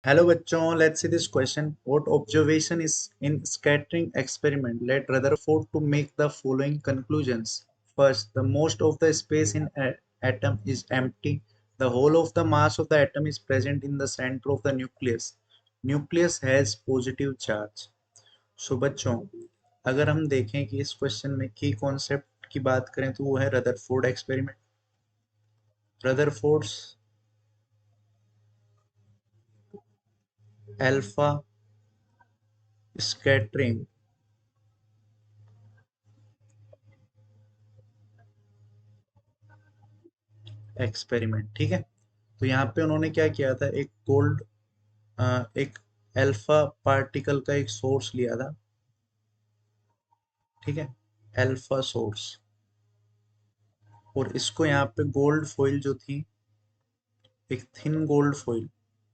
Hello bachon, let's see this question. What observation is in scattering experiment led Rutherford to make the following conclusions? First, the most of the space in atom is empty. The whole of the mass of the atom is present in the center of the nucleus. Nucleus has positive charge. So बच्चों, अगर हम देखें कि इस question में की concept की बात करें तो वो है Rutherford experiment. Rutherford's alpha scattering experiment, ठीक है। तो यहाँ पे उन्होंने क्या किया था, एक गोल्ड एक अल्फा पार्टिकल का एक सोर्स लिया था, ठीक है, अल्फा सोर्स। और इसको यहाँ पे गोल्ड फॉइल जो थी, एक थिन गोल्ड फॉइल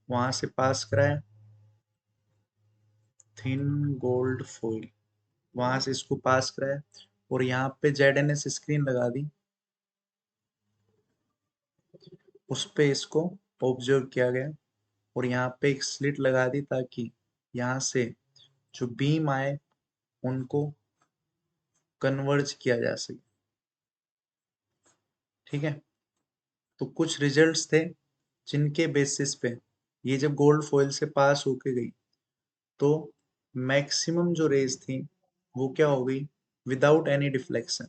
वहां से पास कराया, थिन गोल्ड फॉइल वहां से इसको पास कराया। और यहाँ पे जेडएनएस स्क्रीन लगा दी, उस पे इसको ऑब्जर्व किया गया। और यहाँ पे एक स्लिट लगा दी ताकि यहाँ से जो बीम आए उनको कन्वर्ज किया जा सके, ठीक है। तो कुछ रिजल्ट्स थे जिनके बेसिस पे ये जब गोल्ड फॉइल से पास होके गई तो मैक्सिमम जो रेज थी वो क्या हो गई, without any deflection.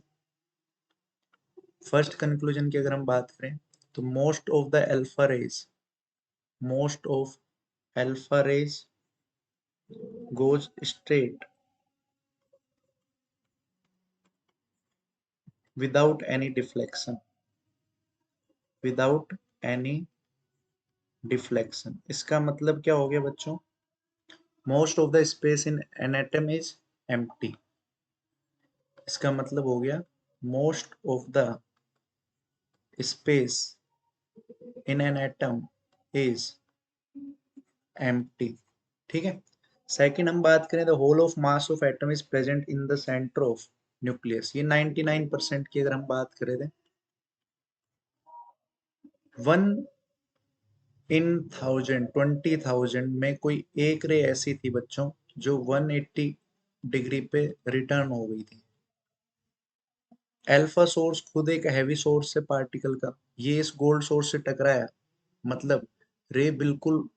First conclusion की अगर हम बात करें तो most of alpha rays goes straight without any deflection, without any deflection. इसका मतलब क्या हो गया बच्चों, most of the space in an atom is empty. इसका मतलब हो गया most of the space in an atom is empty, ठीक है। सेकंड हम बात करें, the whole of mass of atom is present in the centre of nucleus. ये 99% की अगर हम बात करें थे, 1 इन 1000 20,000 में कोई एक रे ऐसी थी बच्चों जो 180 डिग्री पे रिटर्न हो गई थी। अल्फा सोर्स खुद एक हैवी सोर्स है पार्टिकल का, ये इस गोल्ड सोर्स से टकराया, मतलब रे बिल्कुल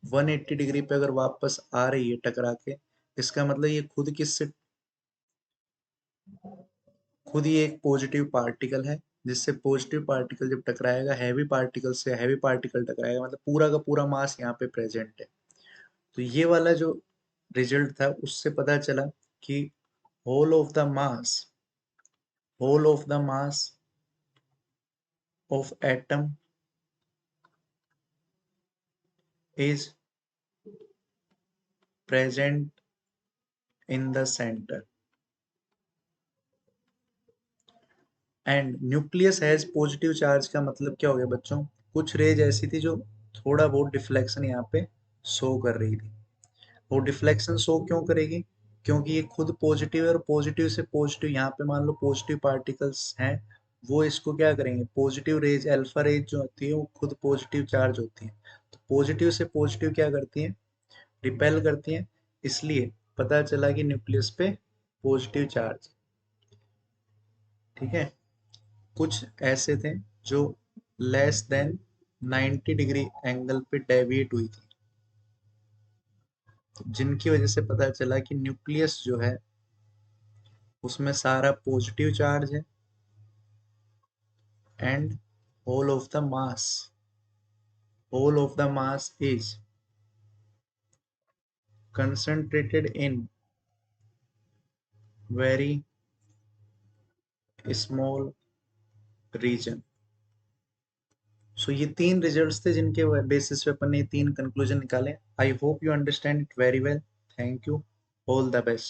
180 डिग्री पे अगर वापस आ रही है टकरा के, इसका मतलब ये खुद ही एक पॉजिटिव पार्टिकल है। जिससे पॉजिटिव पार्टिकल जब टकराएगा हैवी पार्टिकल से, हैवी पार्टिकल टकराएगा, मतलब पूरा का पूरा मास यहाँ पे प्रेजेंट है। तो ये वाला जो रिजल्ट था उससे पता चला कि whole of the mass whole of the mass of atom is present in the centre and nucleus has positive charge. का मतलब क्या हो गया बच्चों, कुछ रेज ऐसी थी जो थोड़ा बहुत डिफ्लेक्शन यहाँ पे शो कर रही थी। वो डिफ्लेक्शन शो क्यों करेगी, क्योंकि ये खुद पॉजिटिव है, और पॉजिटिव से पॉजिटिव यहाँ पे मान लो पॉजिटिव पार्टिकल्स हैं, वो इसको क्या करेंगे, पॉजिटिव रेज अल्फा रेज जो होती है वो खुद पॉजिटिव चार्ज होती है। तो पॉजिटिव से पॉजिटिव क्या करती है, रिपेल करती है। इसलिए पता चला कि न्यूक्लियस पे पॉजिटिव चार्ज, ठीक है। कुछ ऐसे थे जो लेस देन 90 डिग्री एंगल पे डेविएट हुई थी, जिनकी वजह से पता चला कि न्यूक्लियस जो है उसमें सारा पॉजिटिव चार्ज है and whole of the mass whole of the mass is concentrated in very small region। So ये तीन रिजल्ट्स थे जिनके बेसिस पे अपन ने तीन कंक्लूजन निकाले। I hope you understand it very well. Thank you, all the best.